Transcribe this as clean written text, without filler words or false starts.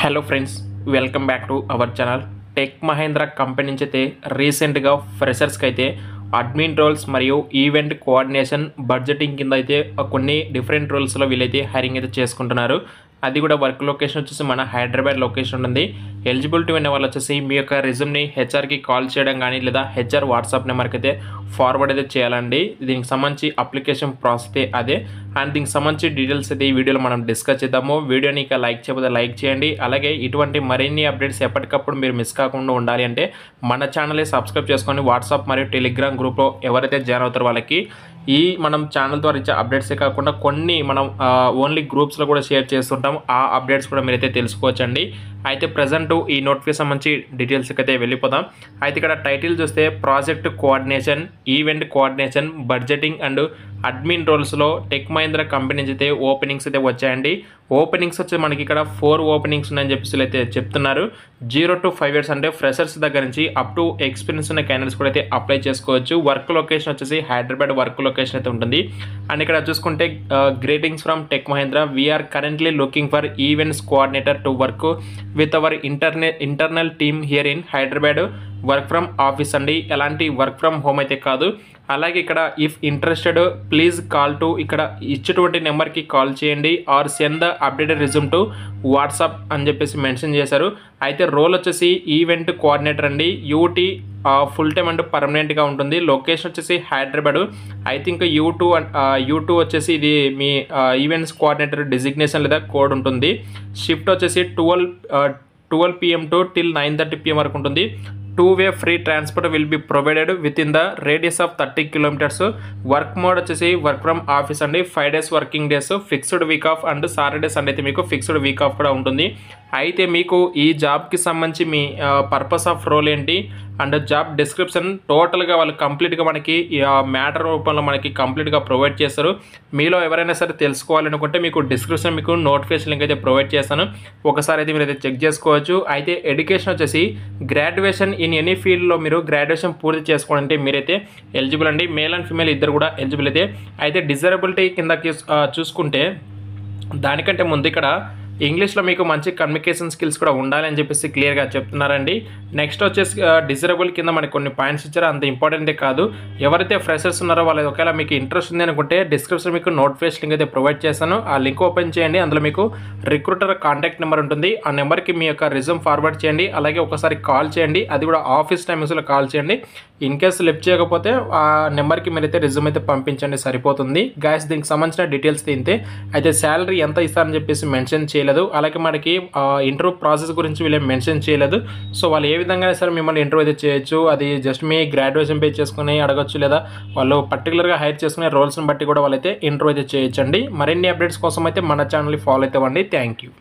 Hello friends, welcome back to our channel. Tech Mahindra company నుంచి అయితే రీసెంట్గా ఫ్రెషర్స్కి అయితే అడ్మిన్ రోల్స్ మరియు ఈవెంట్ కోఆర్డినేషన్ బడ్జెటింగ్ కింద అయితే కొన్ని డిఫరెంట్ రోల్స్లో వీళ్ళైతే హైరింగ్ అయితే చేసుకుంటున్నారు. అది కూడా వర్క్ లొకేషన్ వచ్చేసి మన హైదరాబాద్ లొకేషన్ ఉంది. ఎలిజిబిలిటీ ఉన్న వాళ్ళు వచ్చేసి మీ యొక్క రెజ్యూమ్ని హెచ్ఆర్కి కాల్ చేయడం కానీ లేదా హెచ్ఆర్ వాట్సాప్ నెంబర్కి అయితే ఫార్వర్డ్ అయితే చేయాలండి. దీనికి సంబంధించి అప్లికేషన్ ప్రాసెస్ అయితే అదే. అండ్ దీనికి సంబంధించి డీటెయిల్స్ అయితే ఈ వీడియోలో మనం డిస్కస్ చేద్దాము. వీడియోని ఇక లైక్ చేయకపోతే లైక్ చేయండి. అలాగే ఇటువంటి మరిన్ని అప్డేట్స్ ఎప్పటికప్పుడు మీరు మిస్ కాకుండా ఉండాలి అంటే మన ఛానల్ని సబ్స్క్రైబ్ చేసుకొని వాట్సాప్ మరియు టెలిగ్రామ్ గ్రూప్లో ఎవరైతే జాయిన్ అవుతారో వాళ్ళకి ఈ మనం ఛానల్ ద్వారా ఇచ్చే అప్డేట్సే కాకుండా కొన్ని మనం ఓన్లీ గ్రూప్స్లో కూడా షేర్ చేస్తుంటాం. ఆ అప్డేట్స్ కూడా మీరైతే తెలుసుకోవచ్చండి. అయితే ప్రజెంట్ ఈ నోటిఫికేషన్ సంబంధించి డీటెయిల్స్కి అయితే వెళ్ళిపోదాం. అయితే ఇక్కడ టైటిల్ చూస్తే project coordination, event coordination, budgeting and admin రోల్స్లో టెక్ మహేంద్ర కంపెనీ నుంచి అయితే ఓపెనింగ్స్ అయితే వచ్చాయండి. ఓపెనింగ్స్ వచ్చి మనకి ఇక్కడ 4 ఓపెనింగ్స్ ఉన్నాయని చెప్పేసి అయితే చెప్తున్నారు. 0 to 5 years అంటే ఫ్రెషర్స్ దగ్గర నుంచి అప్ టు ఎక్స్పీరియన్స్ ఉన్న క్యాండిడేట్స్ కూడా అయితే అప్లై చేసుకోవచ్చు. వర్క్ లొకేషన్ వచ్చేసి హైదరాబాద్ వర్క్ లొకేషన్ అయితే ఉంటుంది. అండ్ ఇక్కడ చూసుకుంటే greetings from tech Mahindra, we are currently looking for events coordinator to work with our internal team here in Hyderabad. Work from office అండి, ఎలాంటి వర్క్ ఫ్రమ్ హోమ్ అయితే కాదు. అలాగే ఇక్కడ if interested please call to, ఇక్కడ ఇచ్చేటువంటి నెంబర్కి కాల్ చేయండి or send the updated resume to WhatsApp అని చెప్పేసి మెన్షన్ చేశారు. అయితే రోల్ వచ్చేసి ఈవెంట్ కోఆర్డినేటర్ అండి. యూటీ ఫుల్ టైమ్ అండ్ పర్మనెంట్గా ఉంటుంది. లొకేషన్ వచ్చేసి హైదరాబాద్. ఐ థింక్ యూ2 వచ్చేసి ఇది మీ ఈవెంట్స్ కోఆర్డినేటర్ డిజిగ్నేషన్ లేదా కోడ్ ఉంటుంది. షిఫ్ట్ వచ్చేసి 12 PM to till 9:30 PM వరకు ఉంటుంది. 2-way free transport will be provided with in the radius of 30 kilometers. Work mode వచ్చేసి వర్క్ ఫ్రమ్ ఆఫీస్ అండి. 5 days working days, fixed week off and Saturday Sunday అయితే మీకు fixed week off కూడా ఉంటుంది. అయితే మీకు ఈ జాబ్కి సంబంధించి మీ పర్పస్ ఆఫ్ రోల్ ఏంటి అండ్ జాబ్ డిస్క్రిప్షన్ టోటల్గా వాళ్ళు కంప్లీట్గా మనకి మ్యాటర్ రూపంలో మనకి కంప్లీట్గా ప్రొవైడ్ చేస్తారు. మీలో ఎవరైనా సరే తెలుసుకోవాలనుకుంటే మీకు డిస్క్రిప్షన్ మీకు నోటిఫికేషన్ లింక్ అయితే ప్రొవైడ్ చేస్తాను. ఒకసారి అయితే మీరు అయితే చెక్ చేసుకోవచ్చు. అయితే ఎడ్యుకేషన్ వచ్చేసి గ్రాడ్యుయేషన్ ఇన్ ఎనీ ఫీల్డ్లో మీరు గ్రాడ్యుయేషన్ పూర్తి చేసుకోవాలంటే మీరైతే ఎలిజిబుల్ అండి. మేల్ అండ్ ఫీమేల్ ఇద్దరు కూడా ఎలిజిబుల్ అయితే డిజరబిలిటీ కిందకి చూసుకుంటే దానికంటే ముందు ఇక్కడ ఇంగ్లీష్లో మీకు మంచి కమ్యూనికేషన్ స్కిల్స్ కూడా ఉండాలి అని చెప్పేసి క్లియర్గా చెప్తున్నారండి. నెక్స్ట్ వచ్చేసి డిజరబుల్ కింద మనకి కొన్ని పాయింట్స్ ఇచ్చారు, అంత ఇంపార్టెంటే కాదు. ఎవరైతే ఫ్రెషర్స్ ఉన్నారో వాళ్ళు ఒకవేళ మీకు ఇంట్రెస్ట్ ఉంది అనుకుంటే డిస్క్రిప్షన్ మీకు నోటిఫికేషన్ లింక్ అయితే ప్రొవైడ్ చేస్తాను. ఆ లింక్ ఓపెన్ చేయండి. అందులో మీకు రిక్రూటర్ కాంటాక్ట్ నెంబర్ ఉంటుంది. ఆ నెంబర్కి మీ యొక్క రిజ్యూమ్ ఫార్వర్డ్ చేయండి. అలాగే ఒకసారి కాల్ చేయండి, అది కూడా ఆఫీస్ టైమింగ్స్లో కాల్ చేయండి. ఇన్ కేసు లిఫ్ట్ చేయకపోతే ఆ నెంబర్కి మీరైతే రిజ్యూమ్ అయితే పంపించండి, సరిపోతుంది. గాయస్ దీనికి సంబంధించిన డీటెయిల్స్ తింటే అయితే శాలరీ ఎంత ఇస్తారని చెప్పేసి మెన్షన్ చేయలేదు. అలాగే మనకి ఇంటర్వ్యూ ప్రాసెస్ గురించి వీళ్ళు మెన్షన్ చేయలేదు. సో వాళ్ళు ఏ విధంగా సరే మిమ్మల్ని ఇంటర్వ్యూ అయితే చేయొచ్చు. అది జస్ట్ మీ గ్రాడ్యుయేషన్ పే చేసుకుని అడగచ్చు, లేదా వాళ్ళు పర్టికులర్గా హైర్ చేసుకునే రోల్స్ని బట్టి కూడా వాళ్ళైతే ఇంటర్వ్యూ అయితే చేయొచ్చండి. మరిన్ని అప్డేట్స్ కోసం అయితే మన ఛానల్ని ఫాలో అయితే అవ్వండి. Thank you.